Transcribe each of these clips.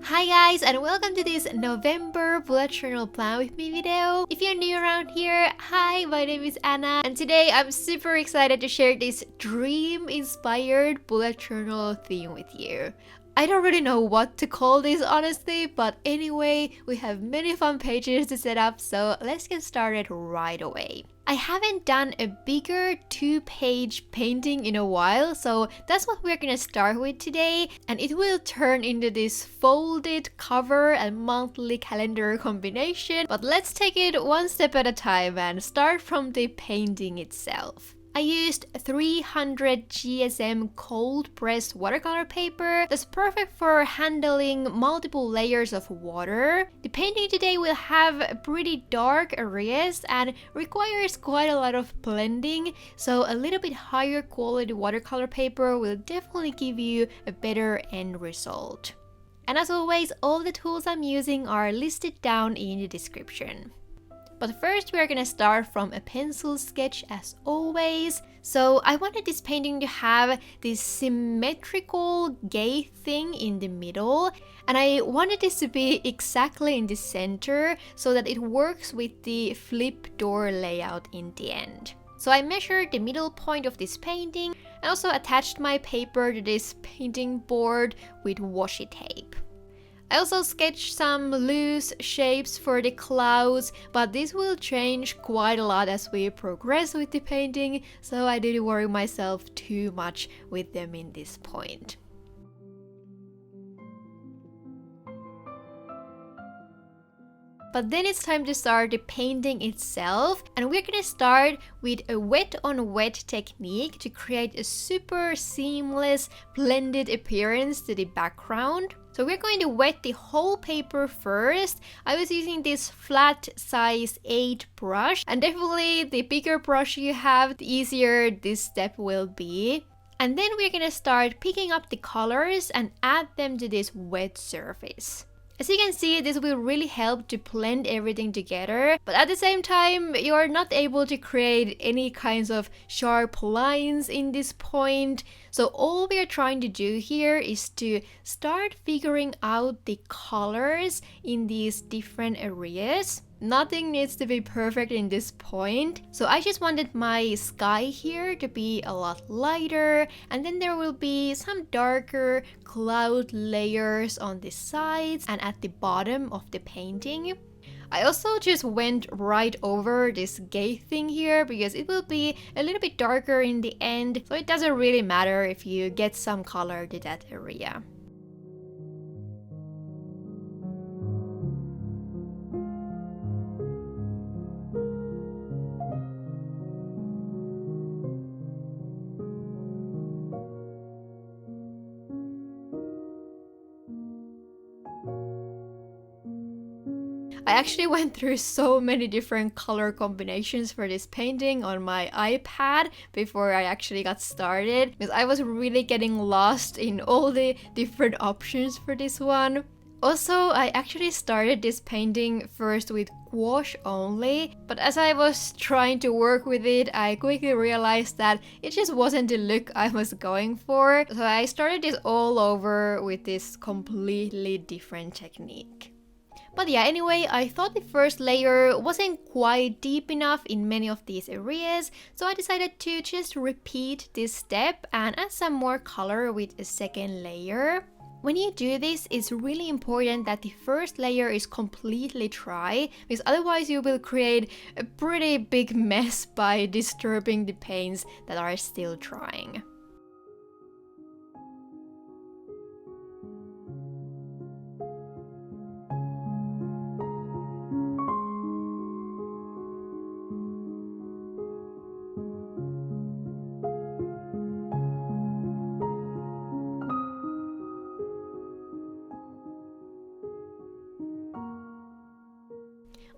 Hi guys, and welcome to this November bullet journal plan with me video. If you're new around here, hi, my name is Anna, and today I'm super excited to share this dream inspired bullet journal theme with you. I don't really know what to call this honestly, but anyway, we have many fun pages to set up, so let's get started right away. I haven't done a bigger 2-page painting in a while, so that's what we're gonna start with today, and it will turn into this folded cover and monthly calendar combination, but let's take it one step at a time and start from the painting itself. I used 300 GSM cold pressed watercolor paper that's perfect for handling multiple layers of water. The painting today will have pretty dark areas and requires quite a lot of blending, so a little bit higher quality watercolor paper will definitely give you a better end result. And as always, all the tools I'm using are listed down in the description. But first we're gonna start from a pencil sketch as always. So I wanted this painting to have this symmetrical gate thing in the middle, and I wanted this to be exactly in the center so that it works with the flip door layout in the end. So I measured the middle point of this painting and also attached my paper to this painting board with washi tape. I also sketched some loose shapes for the clouds, but this will change quite a lot as we progress with the painting, so I didn't worry myself too much with them in this point. But then it's time to start the painting itself, and we're gonna start with a wet on wet technique to create a super seamless blended appearance to the background. So we're going to wet the whole paper first. I was using this flat size 8 brush, and definitely the bigger brush you have, the easier this step will be. And then we're gonna start picking up the colors and add them to this wet surface. As you can see, this will really help to blend everything together, but at the same time, you're not able to create any kinds of sharp lines in this point. So all we are trying to do here is to start figuring out the colors in these different areas. Nothing needs to be perfect in this point, so I just wanted my sky here to be a lot lighter, and then there will be some darker cloud layers on the sides and at the bottom of the painting. I also just went right over this gate thing here because it will be a little bit darker in the end, so it doesn't really matter if you get some color to that area. I actually went through so many different color combinations for this painting on my iPad before I actually got started, because I was really getting lost in all the different options for this one. Also, I actually started this painting first with gouache only, but as I was trying to work with it, I quickly realized that it just wasn't the look I was going for. So I started this all over with this completely different technique. But yeah, anyway, I thought the first layer wasn't quite deep enough in many of these areas, so I decided to just repeat this step and add some more color with a second layer. When you do this, it's really important that the first layer is completely dry, because otherwise you will create a pretty big mess by disturbing the paints that are still drying.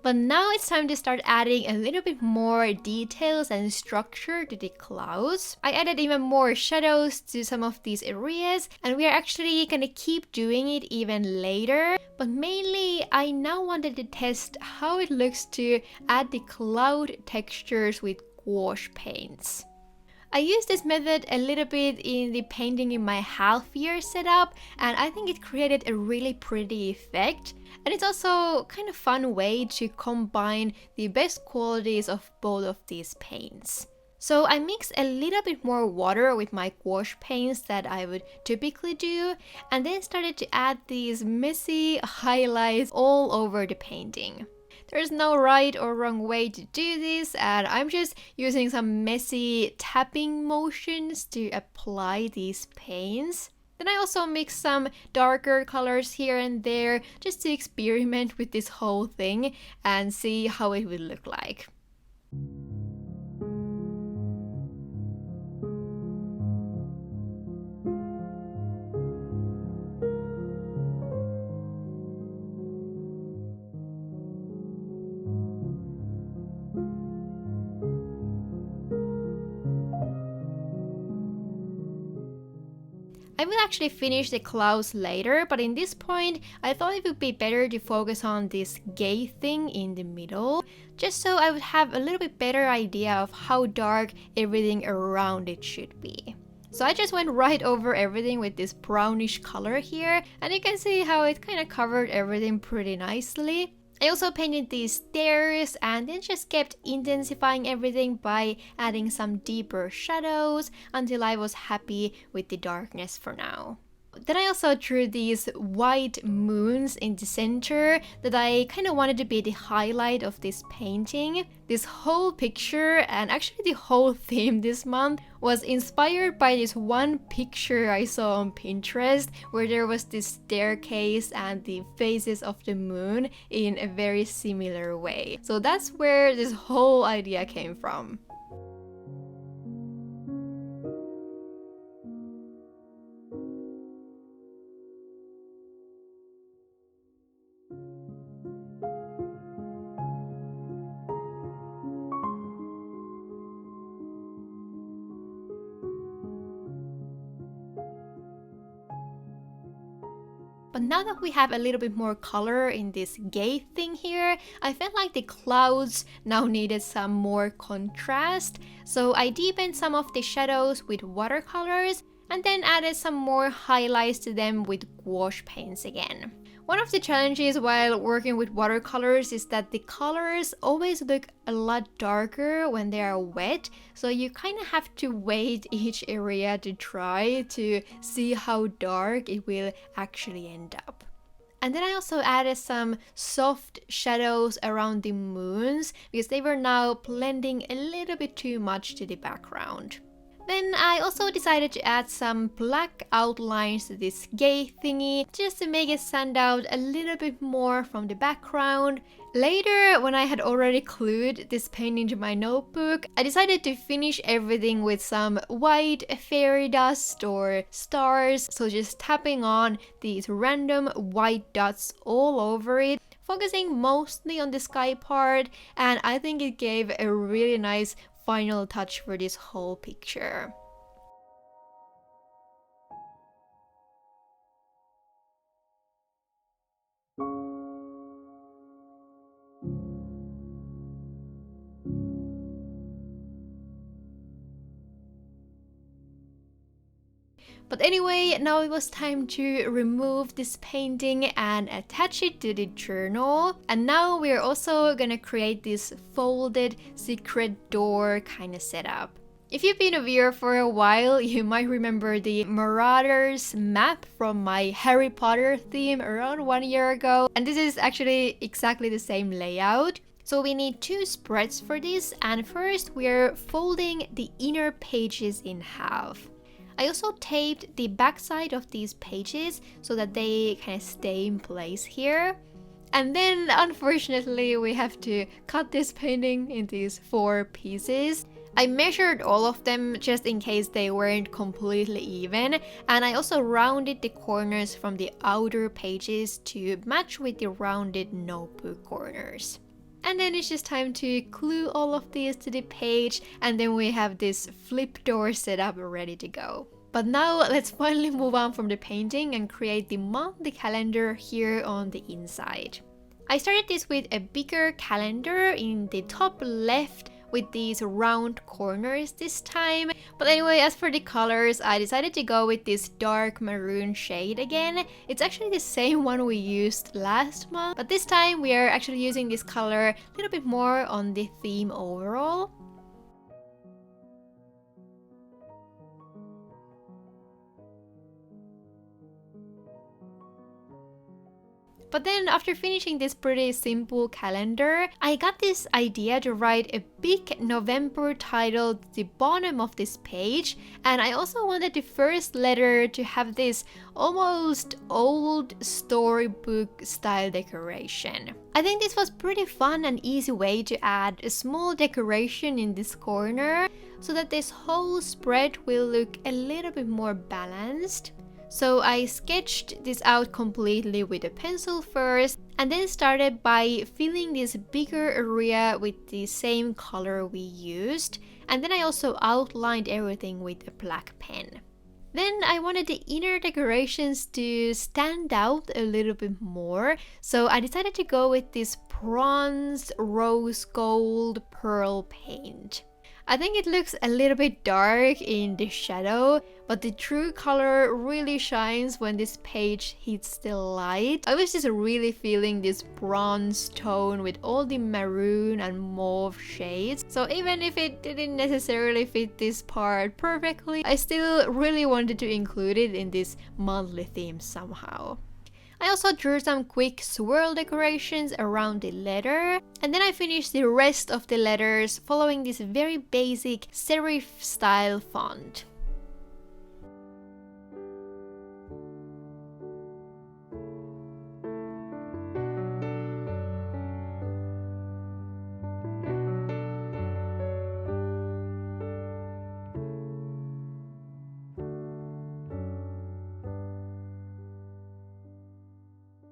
But now it's time to start adding a little bit more details and structure to the clouds. I added even more shadows to some of these areas, and we are actually gonna keep doing it even later. But mainly, I now wanted to test how it looks to add the cloud textures with gouache paints. I used this method a little bit in the painting in my half-year setup, and I think it created a really pretty effect. And it's also kind of fun way to combine the best qualities of both of these paints. So I mixed a little bit more water with my gouache paints that I would typically do, and then started to add these messy highlights all over the painting. There's no right or wrong way to do this, and I'm just using some messy tapping motions to apply these paints. Then I also mixed some darker colors here and there just to experiment with this whole thing and see how it would look like. I will actually finish the clouds later, but in this point, I thought it would be better to focus on this gay thing in the middle, just so I would have a little bit better idea of how dark everything around it should be. So I just went right over everything with this brownish color here, and you can see how it kind of covered everything pretty nicely. I also painted these stairs and then just kept intensifying everything by adding some deeper shadows until I was happy with the darkness for now. Then I also drew these white moons in the center that I kind of wanted to be the highlight of this painting. This whole picture, and actually the whole theme this month, was inspired by this one picture I saw on Pinterest where there was this staircase and the phases of the moon in a very similar way. So that's where this whole idea came from. But now that we have a little bit more color in this gay thing here, I felt like the clouds now needed some more contrast. So I deepened some of the shadows with watercolors and then added some more highlights to them with gouache paints again. One of the challenges while working with watercolors is that the colors always look a lot darker when they are wet, so you kind of have to wait each area to try to see how dark it will actually end up. And then I also added some soft shadows around the moons because they were now blending a little bit too much to the background. Then I also decided to add some black outlines to this gay thingy just to make it stand out a little bit more from the background. Later, when I had already glued this painting to my notebook, I decided to finish everything with some white fairy dust or stars, so just tapping on these random white dots all over it, focusing mostly on the sky part, and I think it gave a really nice final touch for this whole picture. But anyway, now it was time to remove this painting and attach it to the journal. And now we're also gonna create this folded secret door kind of setup. If you've been a viewer for a while, you might remember the Marauders map from my Harry Potter theme around 1 year ago. And this is actually exactly the same layout. So we need 2 spreads for this, and first we're folding the inner pages in half. I also taped the backside of these pages so that they kind of stay in place here. And then unfortunately we have to cut this painting in these 4 pieces. I measured all of them just in case they weren't completely even, and I also rounded the corners from the outer pages to match with the rounded notebook corners. And then it's just time to glue all of these to the page, and then we have this flip door setup ready to go. But now let's finally move on from the painting and create the monthly calendar here on the inside. I started this with a bigger calendar in the top left with these round corners this time. But anyway, as for the colors, I decided to go with this dark maroon shade again. It's actually the same one we used last month, but this time we are actually using this color a little bit more on the theme overall. But then after finishing this pretty simple calendar, I got this idea to write a big November title at the bottom of this page, and I also wanted the first letter to have this almost old storybook style decoration. I think this was pretty fun and easy way to add a small decoration in this corner so that this whole spread will look a little bit more balanced. So I sketched this out completely with a pencil first, and then started by filling this bigger area with the same color we used, and then I also outlined everything with a black pen. Then I wanted the inner decorations to stand out a little bit more, so I decided to go with this bronze rose gold pearl paint. I think it looks a little bit dark in the shadow, but the true color really shines when this page hits the light. I was just really feeling this bronze tone with all the maroon and mauve shades. So even if it didn't necessarily fit this part perfectly, I still really wanted to include it in this monthly theme somehow. I also drew some quick swirl decorations around the letter, and then I finished the rest of the letters following this very basic serif style font.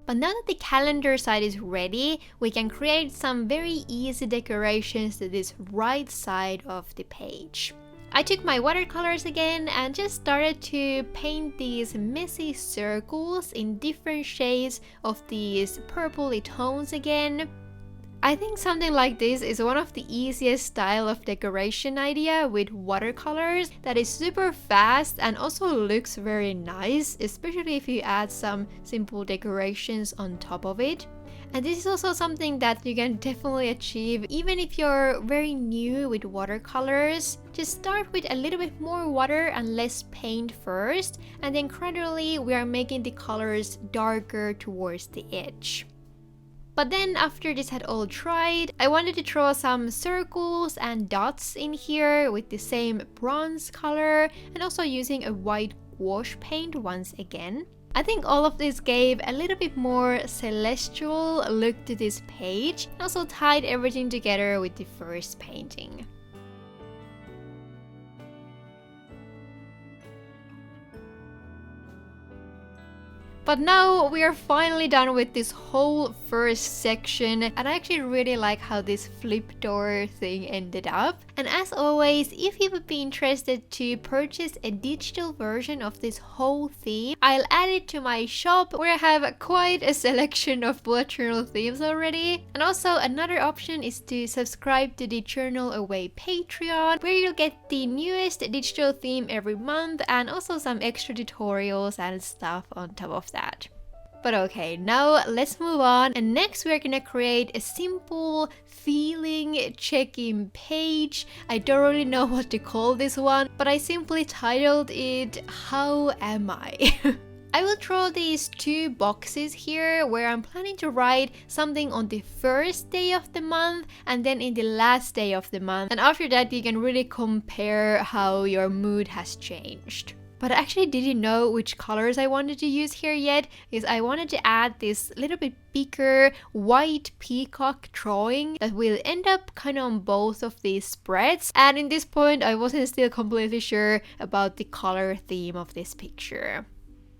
But now that the calendar side is ready, we can create some very easy decorations to this right side of the page. I took my watercolors again and just started to paint these messy circles in different shades of these purpley tones again. I think something like this is one of the easiest style of decoration idea with watercolors that is super fast and also looks very nice, especially if you add some simple decorations on top of it. And this is also something that you can definitely achieve even if you're very new with watercolors. Just start with a little bit more water and less paint first, and then gradually we are making the colors darker towards the edge. But then after this had all dried, I wanted to draw some circles and dots in here with the same bronze color and also using a white gouache paint once again. I think all of this gave a little bit more celestial look to this page and also tied everything together with the first painting. But now we are finally done with this whole first section, and I actually really like how this flip door thing ended up. And as always, if you would be interested to purchase a digital version of this whole theme, I'll add it to my shop where I have quite a selection of bullet journal themes already. And also another option is to subscribe to the Journal Away Patreon, where you'll get the newest digital theme every month and also some extra tutorials and stuff on top of that. But okay, now let's move on, and next we're gonna create a simple feeling check-in page. I don't really know what to call this one, but I simply titled it How Am I? I will draw these two boxes here where I'm planning to write something on the first day of the month and then in the last day of the month, and after that you can really compare how your mood has changed. But I actually didn't know which colors I wanted to use here yet, because I wanted to add this little bit bigger white peacock drawing that will end up kind of on both of these spreads. And in this point, I wasn't still completely sure about the color theme of this picture.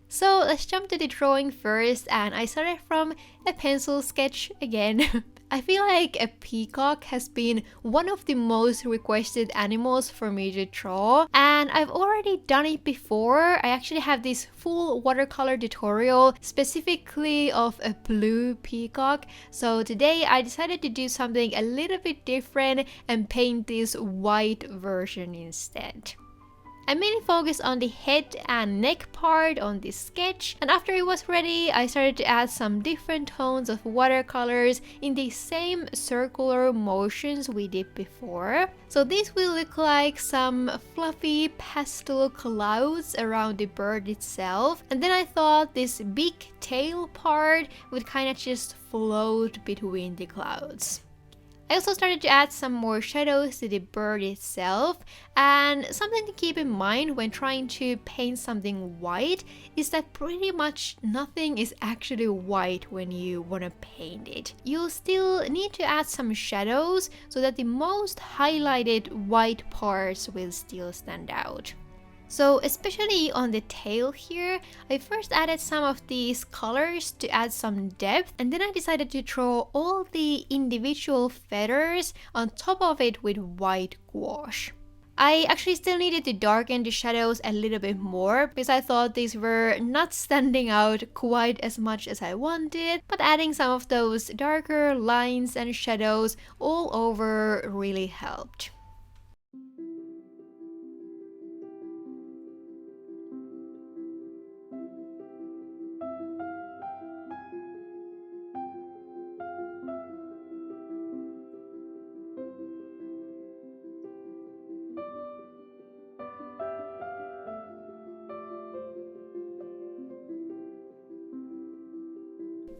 So let's jump to the drawing first, and I started from a pencil sketch again. I feel like a peacock has been one of the most requested animals for me to draw, and I've already done it before. I actually have this full watercolor tutorial specifically of a blue peacock. So today I decided to do something a little bit different and paint this white version instead. I mainly focused on the head and neck part on this sketch, and after it was ready, I started to add some different tones of watercolors in the same circular motions we did before. So this will look like some fluffy pastel clouds around the bird itself, and then I thought this big tail part would kind of just float between the clouds. I also started to add some more shadows to the bird itself, and something to keep in mind when trying to paint something white is that pretty much nothing is actually white when you want to paint it. You'll still need to add some shadows so that the most highlighted white parts will still stand out. So especially on the tail here, I first added some of these colors to add some depth, and then I decided to draw all the individual feathers on top of it with white gouache. I actually still needed to darken the shadows a little bit more because I thought these were not standing out quite as much as I wanted, but adding some of those darker lines and shadows all over really helped.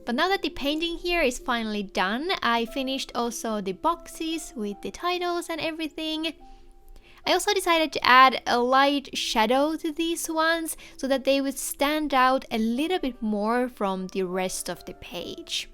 But now that the painting here is finally done, I finished also the boxes with the titles and everything. I also decided to add a light shadow to these ones so that they would stand out a little bit more from the rest of the page.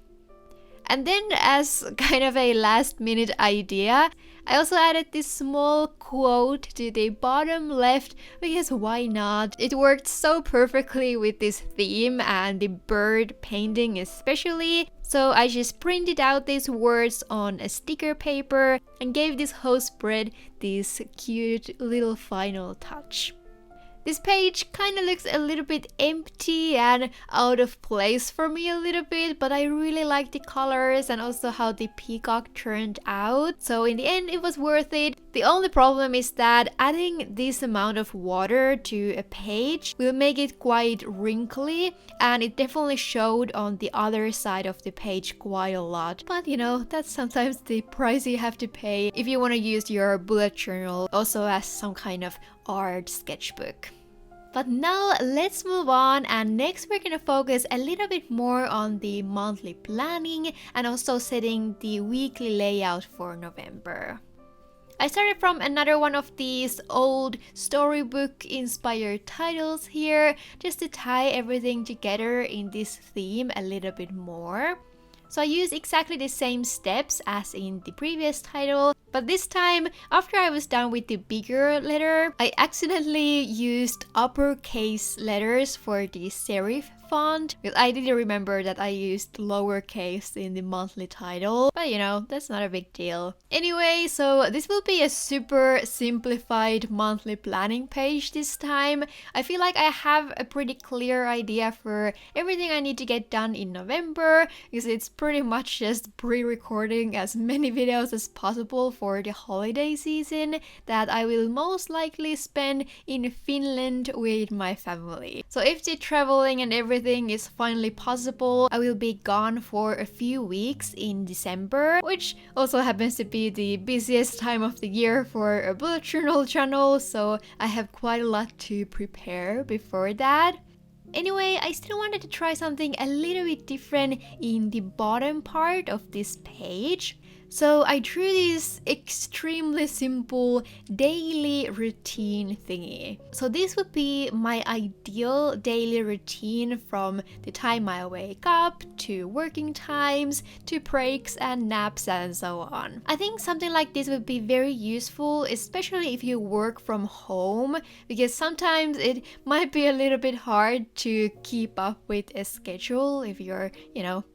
And then, as kind of a last minute idea, I also added this small quote to the bottom left because why not? It worked so perfectly with this theme and the bird painting especially. So I just printed out these words on a sticker paper and gave this whole spread this cute little final touch. This page kind of looks a little bit empty and out of place for me a little bit, but I really like the colors and also how the peacock turned out. So in the end it was worth it. The only problem is that adding this amount of water to a page will make it quite wrinkly, and it definitely showed on the other side of the page quite a lot. But you know, that's sometimes the price you have to pay if you want to use your bullet journal also as some kind of art sketchbook. But now let's move on, and next we're gonna focus a little bit more on the monthly planning and also setting the weekly layout for November. I started from another one of these old storybook inspired titles here just to tie everything together in this theme a little bit more. So I used exactly the same steps as in the previous title, but this time, after I was done with the bigger letter, I accidentally used uppercase letters for the serif font, because I didn't remember that I used lowercase in the monthly title, but you know, that's not a big deal. Anyway, so this will be a super simplified monthly planning page this time. I feel like I have a pretty clear idea for everything I need to get done in November, because it's pretty much just pre-recording as many videos as possible for the holiday season that I will most likely spend in Finland with my family. So if the traveling and everything is finally possible, I will be gone for a few weeks in December, which also happens to be the busiest time of the year for a bullet journal channel, so I have quite a lot to prepare before that. Anyway, I still wanted to try something a little bit different in the bottom part of this page. So I drew this extremely simple daily routine thingy. So this would be my ideal daily routine from the time I wake up to working times to breaks and naps and so on. I think something like this would be very useful, especially if you work from home, because sometimes it might be a little bit hard to keep up with a schedule if you're,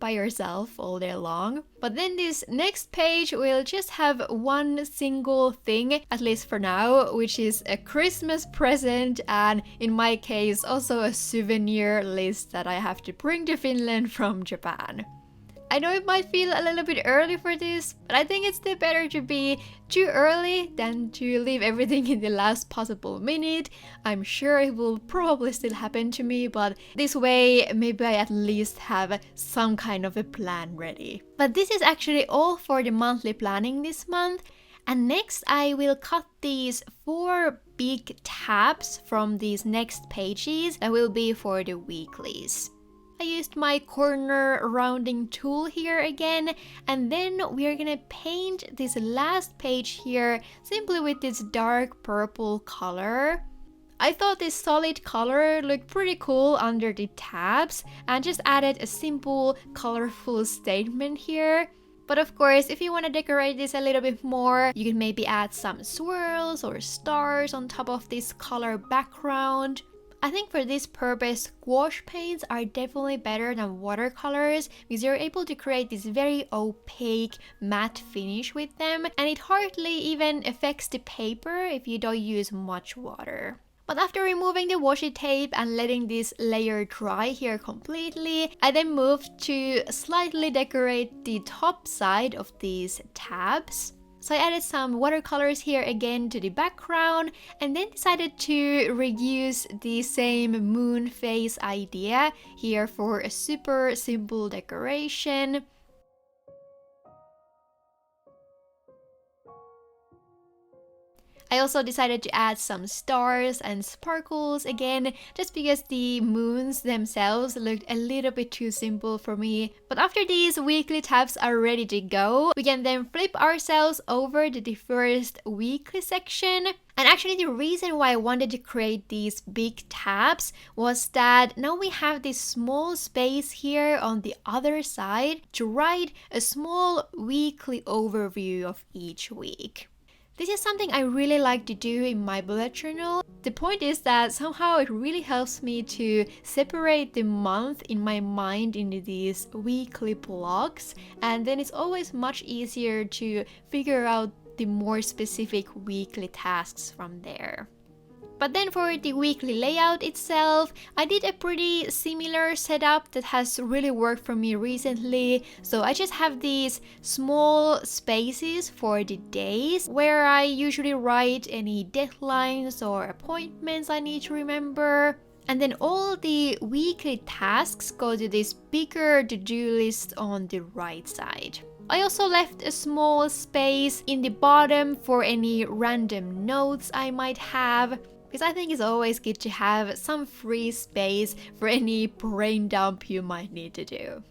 by yourself all day long. But then this next page will just have one single thing, at least for now, which is a Christmas present and in my case also a souvenir list that I have to bring to Finland from Japan. I know it might feel a little bit early for this, but I think it's still better to be too early than to leave everything in the last possible minute. I'm sure it will probably still happen to me, but this way maybe I at least have some kind of a plan ready. But this is actually all for the monthly planning this month. And next I will cut these 4 big tabs from these next pages that will be for the weeklies. I used my corner rounding tool here again, and then we are gonna paint this last page here simply with this dark purple color. I thought this solid color looked pretty cool under the tabs and just added a simple colorful statement here. But of course, if you want to decorate this a little bit more, you can maybe add some swirls or stars on top of this color background. I think for this purpose, gouache paints are definitely better than watercolors because you're able to create this very opaque matte finish with them, and it hardly even affects the paper if you don't use much water. But after removing the washi tape and letting this layer dry here completely, I then moved to slightly decorate the top side of these tabs. So I added some watercolors here again to the background and then decided to reuse the same moon face idea here for a super simple decoration. I also decided to add some stars and sparkles again, just because the moons themselves looked a little bit too simple for me. But after these weekly tabs are ready to go, we can then flip ourselves over to the first weekly section. And actually the reason why I wanted to create these big tabs was that now we have this small space here on the other side to write a small weekly overview of each week. This is something I really like to do in my bullet journal. The point is that somehow it really helps me to separate the month in my mind into these weekly blocks, and then it's always much easier to figure out the more specific weekly tasks from there. But then for the weekly layout itself, I did a pretty similar setup that has really worked for me recently. So I just have these small spaces for the days where I usually write any deadlines or appointments I need to remember. And then all the weekly tasks go to this bigger to-do list on the right side. I also left a small space in the bottom for any random notes I might have, because I think it's always good to have some free space for any brain dump you might need to do.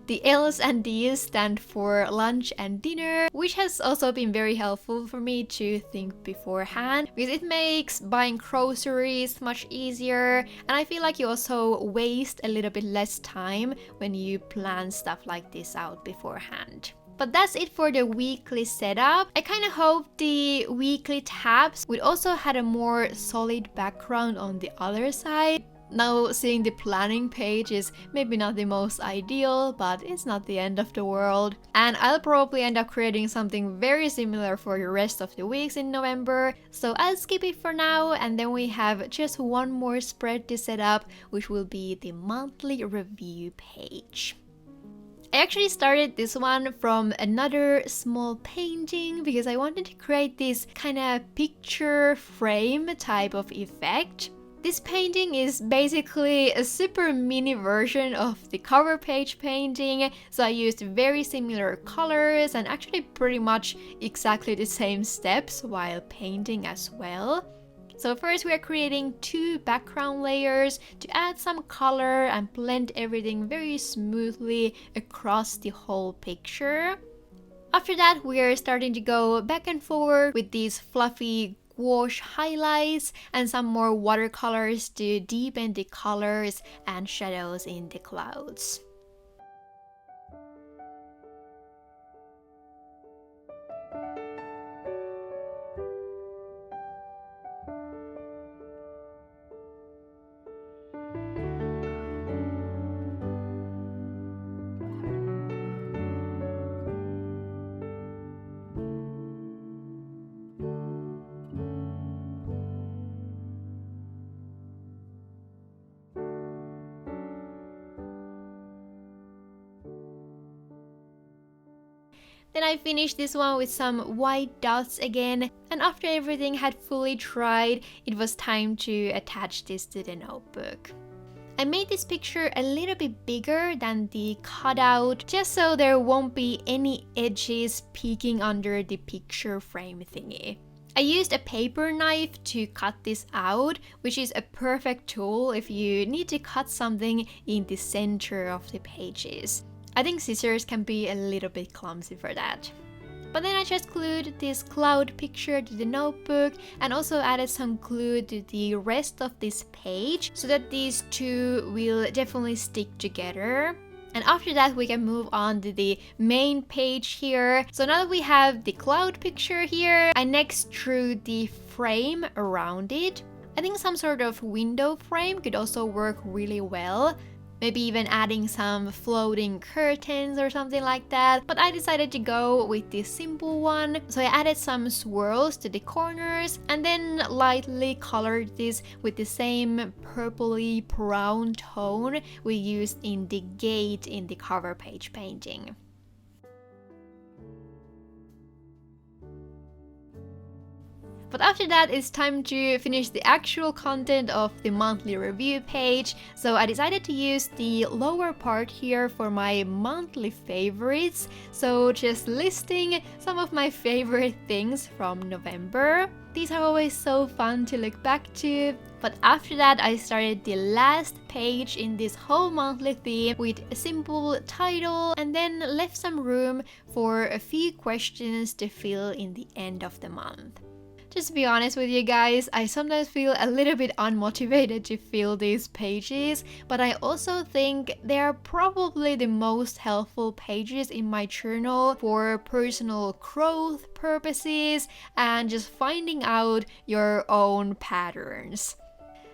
The L's and D's stand for lunch and dinner, which has also been very helpful for me to think beforehand, because it makes buying groceries much easier, and I feel like you also waste a little bit less time when you plan stuff like this out beforehand. But that's it for the weekly setup. I kind of hope the weekly tabs would also had a more solid background on the other side. Now seeing the planning page is maybe not the most ideal, but it's not the end of the world. And I'll probably end up creating something very similar for the rest of the weeks in November. So I'll skip it for now, and then we have just one more spread to set up, which will be the monthly review page. I actually started this one from another small painting because I wanted to create this kind of picture frame type of effect. This painting is basically a super mini version of the cover page painting, so I used very similar colors and actually pretty much exactly the same steps while painting as well. So first we are creating 2 background layers to add some color and blend everything very smoothly across the whole picture. After that we are starting to go back and forth with these fluffy gouache highlights and some more watercolors to deepen the colors and shadows in the clouds. Then I finished this one with some white dots again, and after everything had fully dried, it was time to attach this to the notebook. I made this picture a little bit bigger than the cutout, just so there won't be any edges peeking under the picture frame thingy. I used a paper knife to cut this out, which is a perfect tool if you need to cut something in the center of the pages. I think scissors can be a little bit clumsy for that. But then I just glued this cloud picture to the notebook and also added some glue to the rest of this page so that these two will definitely stick together. And after that we can move on to the main page here. So now that we have the cloud picture here, I next drew the frame around it. I think some sort of window frame could also work really well. Maybe even adding some floating curtains or something like that. But I decided to go with this simple one. So I added some swirls to the corners and then lightly colored this with the same purpley brown tone we used in the gate in the cover page painting. But after that, it's time to finish the actual content of the monthly review page. So I decided to use the lower part here for my monthly favorites. So just listing some of my favorite things from November. These are always so fun to look back to. But after that, I started the last page in this whole monthly theme with a simple title and then left some room for a few questions to fill in the end of the month. Just to be honest with you guys, I sometimes feel a little bit unmotivated to fill these pages, but I also think they are probably the most helpful pages in my journal for personal growth purposes and just finding out your own patterns.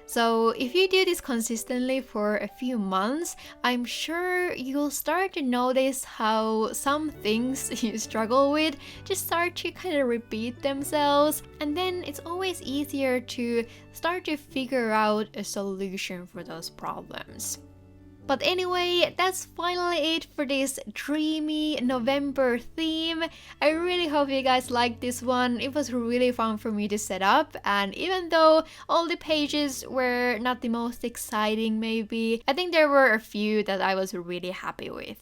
So if you do this consistently for a few months, I'm sure you'll start to notice how some things you struggle with just start to kind of repeat themselves, and then it's always easier to start to figure out a solution for those problems. But anyway, that's finally it for this dreamy November theme. I really hope you guys liked this one. It was really fun for me to set up, and even though all the pages were not the most exciting maybe, I think there were a few that I was really happy with.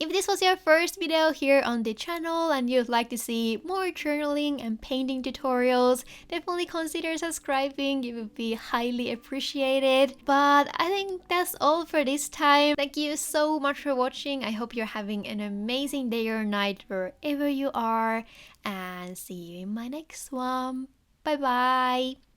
If this was your first video here on the channel and you'd like to see more journaling and painting tutorials, definitely consider subscribing. It would be highly appreciated. But I think that's all for this time. Thank you so much for watching. I hope you're having an amazing day or night wherever you are, and see you in my next one. Bye bye!